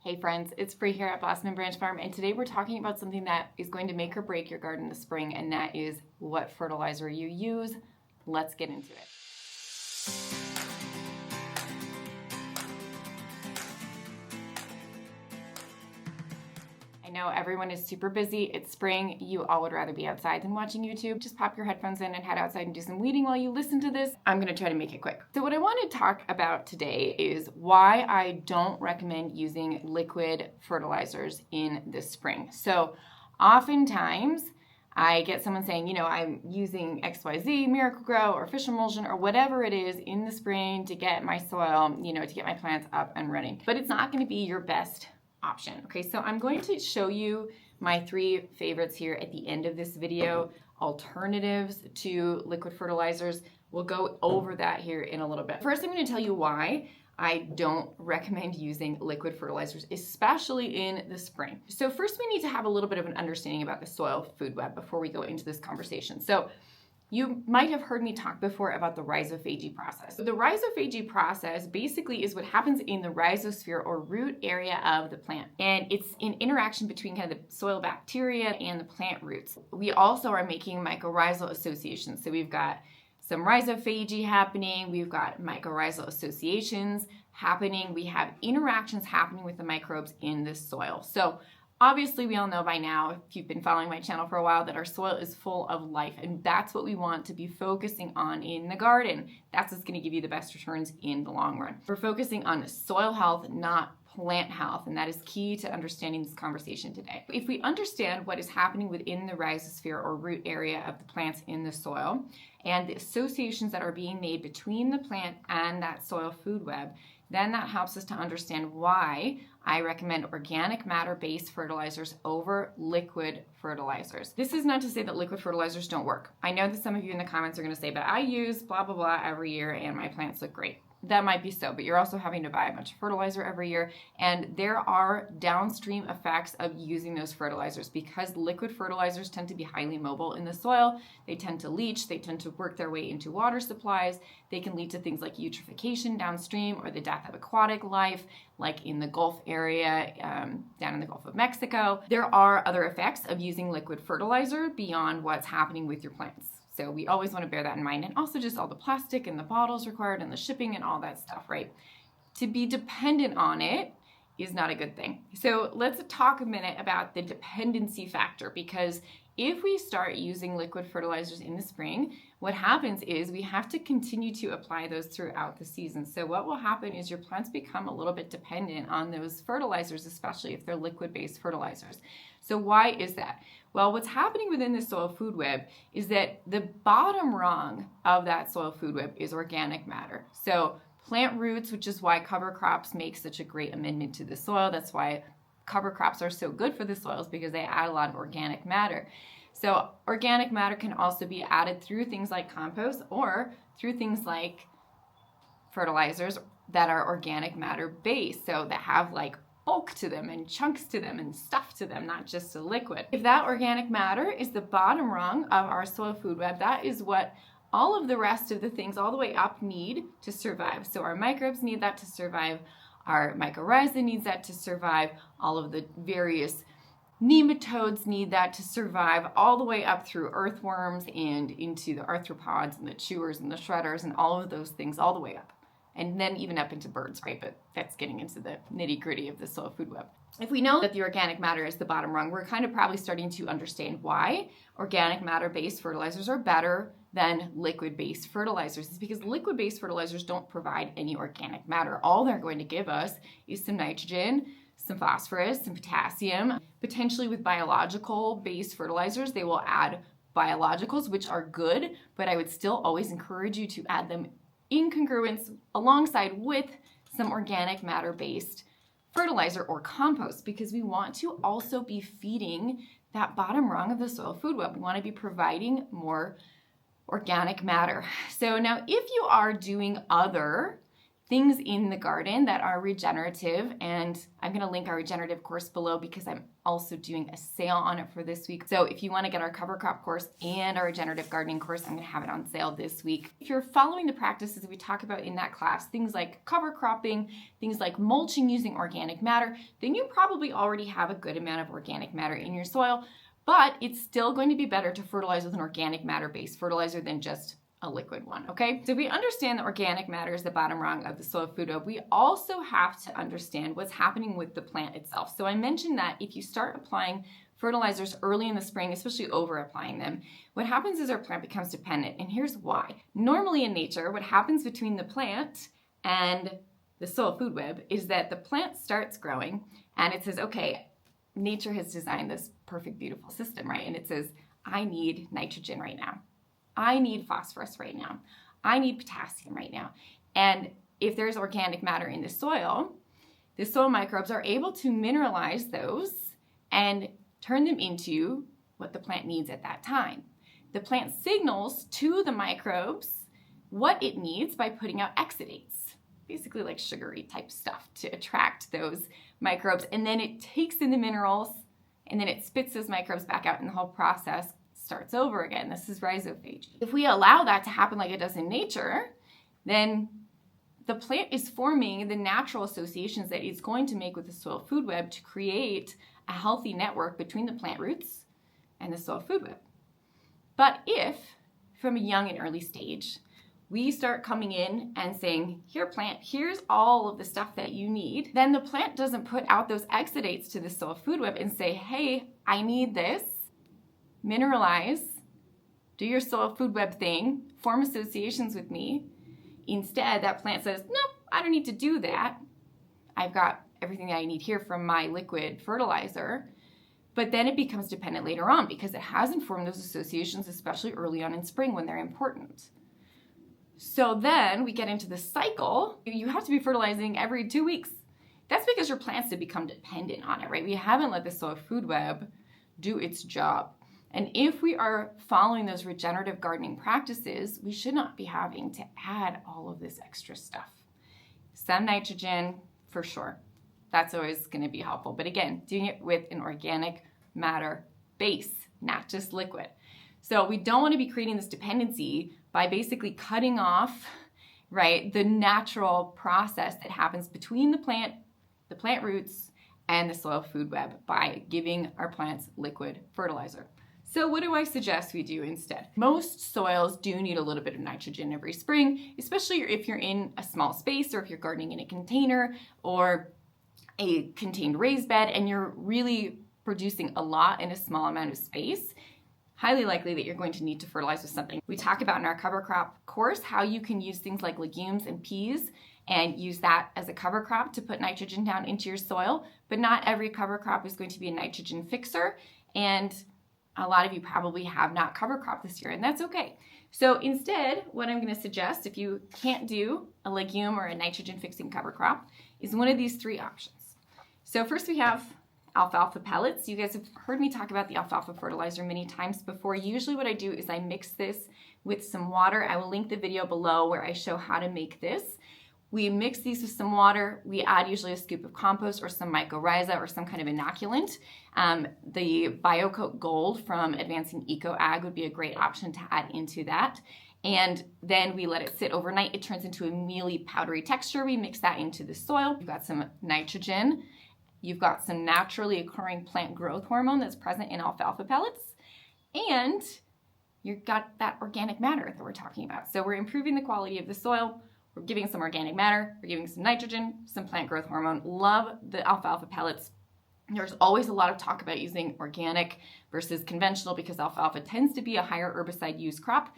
Hey friends, it's Bree here at Blossom and Branch Farm, and today we're talking about something that is going to make or break your garden this spring, and that is what fertilizer you use. Let's get into it. I know everyone is super busy. It's spring. You all would rather be outside than watching YouTube. Just pop your headphones in and head outside and do some weeding while you listen to this. I'm going to try to make it quick. So what I want to talk about today is why I don't recommend using liquid fertilizers in the spring. So oftentimes I get someone saying, you know, I'm using XYZ, Miracle-Gro, or fish emulsion, or whatever it is in the spring to get my soil, to get my plants up and running. But it's not going to be your best option. Okay, so I'm going to show you my 3 favorites here at the end of this video, alternatives to liquid fertilizers. We'll go over that here in a little bit. First, I'm going to tell you why I don't recommend using liquid fertilizers, especially in the spring. So first, we need to have a little bit of an understanding about the soil food web before we go into this conversation. So you might have heard me talk before about the rhizophagy process. So the rhizophagy process basically is what happens in the rhizosphere or root area of the plant. And it's an interaction between kind of the soil bacteria and the plant roots. We also are making mycorrhizal associations. So we've got some rhizophagy happening, we've got mycorrhizal associations happening, we have interactions happening with the microbes in the soil. So obviously, we all know by now, if you've been following my channel for a while, that our soil is full of life, and that's what we want to be focusing on in the garden. That's what's going to give you the best returns in the long run. We're focusing on soil health, not plant health, and that is key to understanding this conversation today. If we understand what is happening within the rhizosphere or root area of the plants in the soil, and the associations that are being made between the plant and that soil food web, then that helps us to understand why I recommend organic matter-based fertilizers over liquid fertilizers. This is not to say that liquid fertilizers don't work. I know that some of you in the comments are going to say, but I use blah, blah, blah every year and my plants look great. That might be so, but you're also having to buy a bunch of fertilizer every year, and there are downstream effects of using those fertilizers because liquid fertilizers tend to be highly mobile in the soil. They tend to leach, they tend to work their way into water supplies. They can lead to things like eutrophication downstream or the death of aquatic life, like in the Gulf area, down in the Gulf of Mexico. There are other effects of using liquid fertilizer beyond what's happening with your plants. So we always want to bear that in mind, and also just all the plastic and the bottles required and the shipping and all that stuff, right? To be dependent on it is not a good thing. So let's talk a minute about the dependency factor, because if we start using liquid fertilizers in the spring, what happens is we have to continue to apply those throughout the season. So what will happen is your plants become a little bit dependent on those fertilizers, especially if they're liquid-based fertilizers. So why is that? Well, what's happening within the soil food web is that the bottom rung of that soil food web is organic matter. So plant roots, which is why cover crops make such a great amendment to the soil. That's why cover crops are so good for the soils, because they add a lot of organic matter. So organic matter can also be added through things like compost or through things like fertilizers that are organic matter based, so that have like bulk to them and chunks to them and stuff to them, not just a liquid. If that organic matter is the bottom rung of our soil food web, that is what all of the rest of the things all the way up need to survive. So our microbes need that to survive, our mycorrhiza needs that to survive, all of the various nematodes need that to survive, all the way up through earthworms and into the arthropods and the chewers and the shredders and all of those things all the way up. And then even up into birds, right? But that's getting into the nitty-gritty of the soil food web. If we know that the organic matter is the bottom rung, we're kind of probably starting to understand why organic matter-based fertilizers are better than liquid-based fertilizers. It's because liquid-based fertilizers don't provide any organic matter. All they're going to give us is some nitrogen, some phosphorus, some potassium. Potentially with biological-based fertilizers, they will add biologicals, which are good, but I would still always encourage you to add them in congruence alongside with some organic matter-based fertilizer or compost, because we want to also be feeding that bottom rung of the soil food web. We want to be providing more organic matter. So now if you are doing other things in the garden that are regenerative, and I'm going to link our regenerative course below because I'm also doing a sale on it for this week. So if you want to get our cover crop course and our regenerative gardening course, I'm going to have it on sale this week. If you're following the practices we talk about in that class, things like cover cropping, things like mulching using organic matter, then you probably already have a good amount of organic matter in your soil, but it's still going to be better to fertilize with an organic matter-based fertilizer than just a liquid one, okay? So we understand that organic matter is the bottom rung of the soil food web. We also have to understand what's happening with the plant itself. So I mentioned that if you start applying fertilizers early in the spring, especially over applying them, what happens is our plant becomes dependent, and here's why. Normally in nature, what happens between the plant and the soil food web is that the plant starts growing and it says, okay, nature has designed this perfect, beautiful system, right? And it says, I need nitrogen right now. I need phosphorus right now. I need potassium right now. And if there's organic matter in the soil microbes are able to mineralize those and turn them into what the plant needs at that time. The plant signals to the microbes what it needs by putting out exudates, basically like sugary type stuff to attract those microbes. And then it takes in the minerals and then it spits those microbes back out, and the whole process starts over again. This is rhizophagy. If we allow that to happen like it does in nature, then the plant is forming the natural associations that it's going to make with the soil food web to create a healthy network between the plant roots and the soil food web. But if, from a young and early stage, we start coming in and saying, here plant, here's all of the stuff that you need, then the plant doesn't put out those exudates to the soil food web and say, hey, I need this, mineralize, do your soil food web thing, form associations with me. Instead, that plant says, no, I don't need to do that. I've got everything that I need here from my liquid fertilizer. But then it becomes dependent later on because it hasn't formed those associations, especially early on in spring when they're important. So then we get into the cycle. You have to be fertilizing every 2 weeks. That's because your plants have become dependent on it, right? We haven't let the soil food web do its job. And if we are following those regenerative gardening practices, we should not be having to add all of this extra stuff. Some nitrogen, for sure. That's always going to be helpful. But again, doing it with an organic matter base, not just liquid. So we don't want to be creating this dependency by basically cutting off, right, the natural process that happens between the plant roots, and the soil food web by giving our plants liquid fertilizer. So what do I suggest we do instead? Most soils do need a little bit of nitrogen every spring, especially if you're in a small space or if you're gardening in a container or a contained raised bed and you're really producing a lot in a small amount of space. Highly likely that you're going to need to fertilize with something. We talk about in our cover crop course how you can use things like legumes and peas and use that as a cover crop to put nitrogen down into your soil, but not every cover crop is going to be a nitrogen fixer, and a lot of you probably have not cover crop this year, and that's okay. So instead, what I'm going to suggest, if you can't do a legume or a nitrogen fixing cover crop, is one of these three options. So first we have alfalfa pellets. You guys have heard me talk about the alfalfa fertilizer many times before. Usually what I do is I mix this with some water. I will link the video below where I show how to make this. We mix these with some water. We add usually a scoop of compost or some mycorrhiza or some kind of inoculant. The BioCoat Gold from Advancing Eco Ag would be a great option to add into that. And then we let it sit overnight. It turns into a mealy, powdery texture. We mix that into the soil. You've got some nitrogen. You've got some naturally occurring plant growth hormone that's present in alfalfa pellets. And you've got that organic matter that we're talking about. So we're improving the quality of the soil. We're giving some organic matter. We're giving some nitrogen, some plant growth hormone. Love the alfalfa pellets. There's always a lot of talk about using organic versus conventional because alfalfa tends to be a higher herbicide use crop.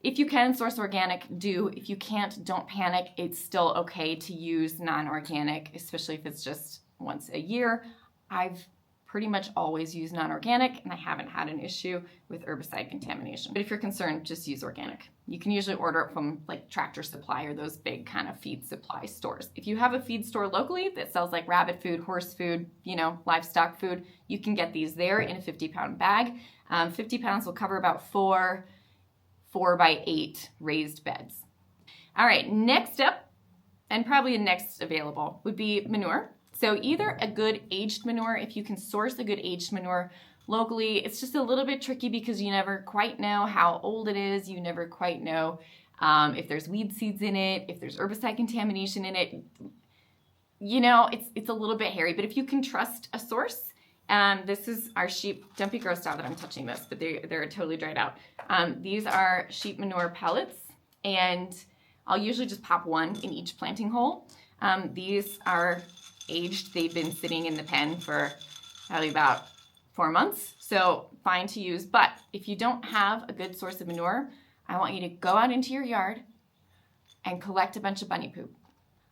If you can source organic, do. If you can't, don't panic. It's still okay to use non-organic, especially if it's just once a year. I've pretty much always used non-organic and I haven't had an issue with herbicide contamination. But if you're concerned, just use organic. You can usually order it from like Tractor Supply or those big kind of feed supply stores. If you have a feed store locally that sells like rabbit food, horse food, livestock food, you can get these there in a 50-pound bag. 50 pounds will cover about 4 by 8 raised beds. All right, next up, and probably next available, would be manure. So either a good aged manure, if you can source a good aged manure locally. It's just a little bit tricky because you never quite know how old it is. You never quite know if there's weed seeds in it, if there's herbicide contamination in it. You know, it's a little bit hairy, but if you can trust a source, this is our sheep. Don't be grossed out that I'm touching this, but they're totally dried out. These are sheep manure pellets, and I'll usually just pop one in each planting hole. These are aged. They've been sitting in the pen for probably about 4 months, so fine to use. But if you don't have a good source of manure, I want you to go out into your yard and collect a bunch of bunny poop.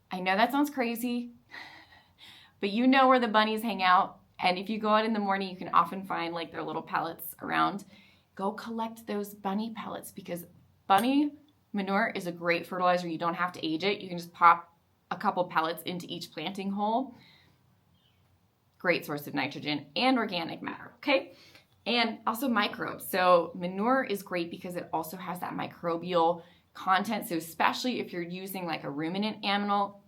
I know that sounds crazy, but you know where the bunnies hang out, and if you go out in the morning, you can often find like their little pellets around. Go collect those bunny pellets, because bunny manure is a great fertilizer. You don't have to age it. You can just pop a couple pellets into each planting hole. Great source of nitrogen and organic matter, okay? And also microbes. So manure is great because it also has that microbial content. So especially if you're using like a ruminant animal,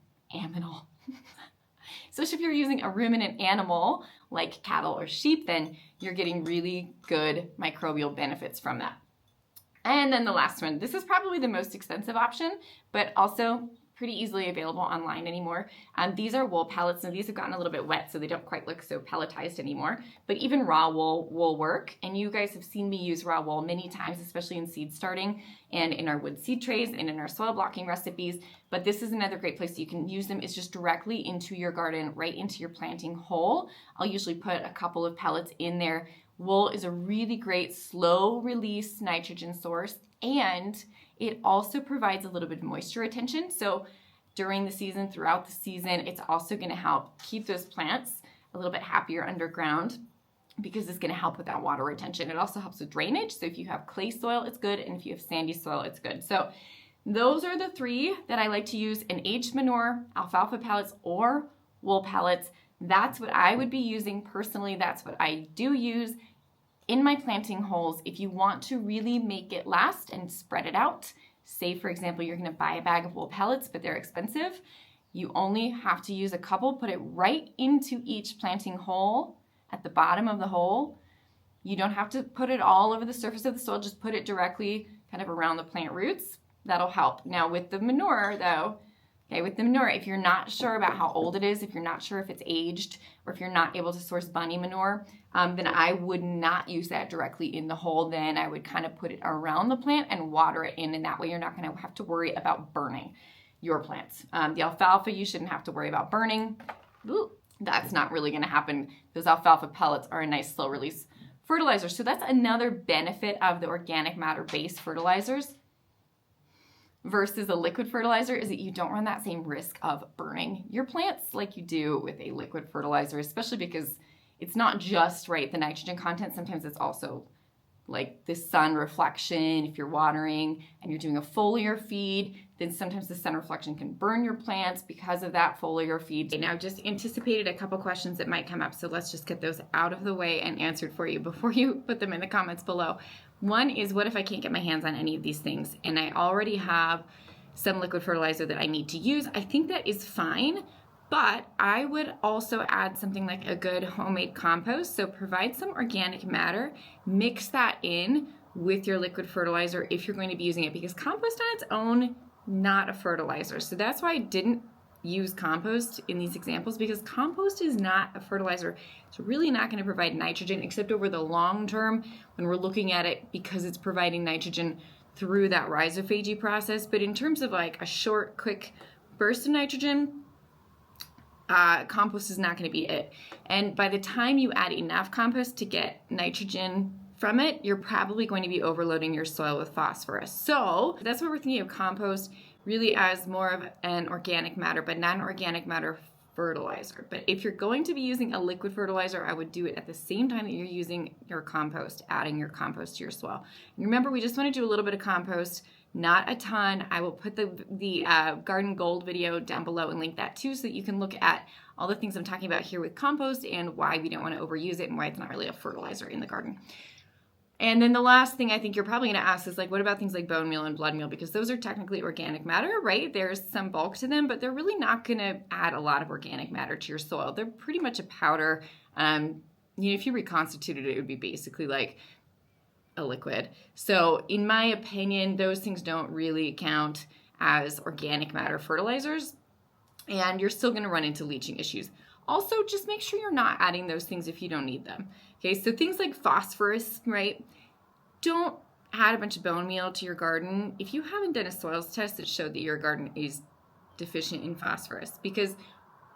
especially if you're using a ruminant animal like cattle or sheep, then you're getting really good microbial benefits from that. And then the last one, this is probably the most expensive option, but also pretty easily available online anymore. These are wool pellets. Now these have gotten a little bit wet, so they don't quite look so pelletized anymore, but even raw wool will work. And you guys have seen me use raw wool many times, especially in seed starting and in our wood seed trays and in our soil blocking recipes. But this is another great place you can use them. It's just directly into your garden, right into your planting hole. I'll usually put a couple of pellets in there. Wool is a really great slow release nitrogen source, and it also provides a little bit of moisture retention. So during the season, throughout the season, it's also going to help keep those plants a little bit happier underground, because it's going to help with that water retention. It also helps with drainage. So if you have clay soil, it's good. And if you have sandy soil, it's good. So those are the three that I like to use: an aged manure, alfalfa pellets, or wool pellets. That's what I would be using personally. That's what I do use in my planting holes. If you want to really make it last and spread it out, say for example, you're going to buy a bag of wool pellets, but they're expensive. You only have to use a couple, put it right into each planting hole at the bottom of the hole. You don't have to put it all over the surface of the soil, just put it directly kind of around the plant roots. That'll help. Now with the manure though, okay, with the manure, if you're not sure about how old it is, if you're not sure if it's aged, or if you're not able to source bunny manure, then I would not use that directly in the hole. Then I would kind of put it around the plant and water it in, and that way you're not going to have to worry about burning your plants. The alfalfa, you shouldn't have to worry about burning. Ooh, that's not really going to happen. Those alfalfa pellets are a nice slow release fertilizer. So that's another benefit of the organic matter based fertilizers versus a liquid fertilizer, is that you don't run that same risk of burning your plants like you do with a liquid fertilizer, especially because it's not just, right, the nitrogen content. Sometimes it's also like the sun reflection. If you're watering and you're doing a foliar feed, then sometimes the sun reflection can burn your plants because of that foliar feed. Now, just anticipated a couple questions that might come up, so let's just get those out of the way and answered for you before you put them in the comments below. One is, what if I can't get my hands on any of these things and I already have some liquid fertilizer that I need to use? I think that is fine, but I would also add something like a good homemade compost. So provide some organic matter, mix that in with your liquid fertilizer if you're going to be using it, because compost on its own, not a fertilizer. So that's why I didn't use compost in these examples, because compost is not a fertilizer. It's really not going to provide nitrogen except over the long term when we're looking at it, because it's providing nitrogen through that rhizophagy process. But in terms of like a short, quick burst of nitrogen, compost is not going to be it. And by the time you add enough compost to get nitrogen from it, you're probably going to be overloading your soil with phosphorus. So that's why we're thinking of compost really as more of an organic matter, but not an organic matter fertilizer. But if you're going to be using a liquid fertilizer, I would do it at the same time that you're using your compost, adding your compost to your soil. And remember, we just want to do a little bit of compost, not a ton. I will put the Garden Gold video down below and link that too, so that you can look at all the things I'm talking about here with compost and why we don't want to overuse it and why it's not really a fertilizer in the garden. And then the last thing I think you're probably going to ask is like, what about things like bone meal and blood meal? Because those are technically organic matter, right? There's some bulk to them, but they're really not going to add a lot of organic matter to your soil. They're pretty much a powder. If you reconstituted it, it would be basically like a liquid. So in my opinion, those things don't really count as organic matter fertilizers, and you're still going to run into leaching issues. Also, just make sure you're not adding those things if you don't need them. Okay, so things like phosphorus, right? Don't add a bunch of bone meal to your garden if you haven't done a soils test that showed that your garden is deficient in phosphorus, because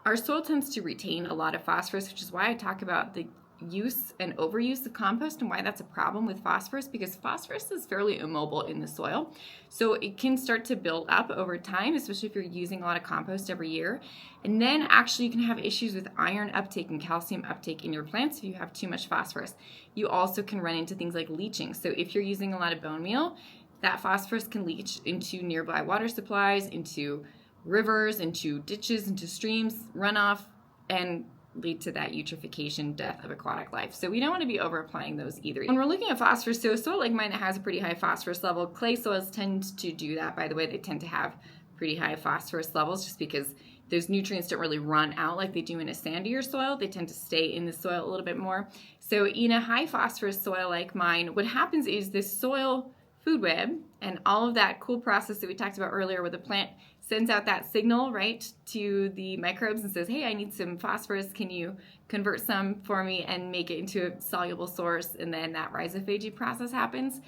our soil tends to retain a lot of phosphorus, which is why I talk about the use and overuse of compost and why that's a problem with phosphorus, because phosphorus is fairly immobile in the soil. So it can start to build up over time, especially if you're using a lot of compost every year. And then actually you can have issues with iron uptake and calcium uptake in your plants if you have too much phosphorus. You also can run into things like leaching. So if you're using a lot of bone meal, that phosphorus can leach into nearby water supplies, into rivers, into ditches, into streams, runoff, and lead to that eutrophication, death of aquatic life. So we don't want to be over applying those either. When we're looking at phosphorus, so a soil like mine that has a pretty high phosphorus level, clay soils tend to do that, by the way. They tend to have pretty high phosphorus levels just because those nutrients don't really run out like they do in a sandier soil. They tend to stay in the soil a little bit more. So in a high phosphorus soil like mine, what happens is this soil food web and all of that cool process that we talked about earlier where the plant sends out that signal, right, to the microbes and says, hey, I need some phosphorus. Can you convert some for me and make it into a soluble source? And then that rhizophagy process happens.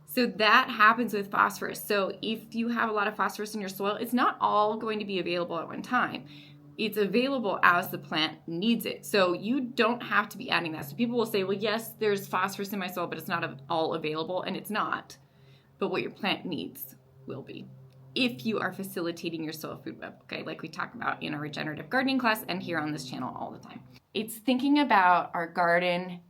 So that happens with phosphorus. So if you have a lot of phosphorus in your soil, it's not all going to be available at one time. It's available as the plant needs it. So you don't have to be adding that. So people will say, well, yes, there's phosphorus in my soil, but it's not all available, and it's not. But what your plant needs will be, if you are facilitating your soil food web, okay, like we talk about in our regenerative gardening class and here on this channel all the time. It's thinking about our garden,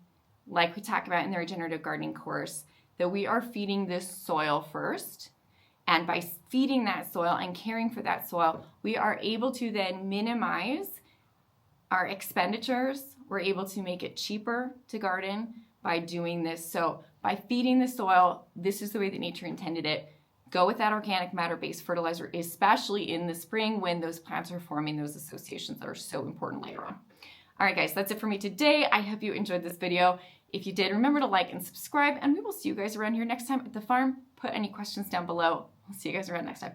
like we talk about in the regenerative gardening course, that we are feeding this soil first. And by feeding that soil and caring for that soil, we are able to then minimize our expenditures. We're able to make it cheaper to garden by doing this. So by feeding the soil, this is the way that nature intended it. Go with that organic matter-based fertilizer, especially in the spring when those plants are forming those associations that are so important later on. All right, guys, that's it for me today. I hope you enjoyed this video. If you did, remember to like and subscribe, and we will see you guys around here next time at the farm. Put any questions down below. I'll see you guys around next time.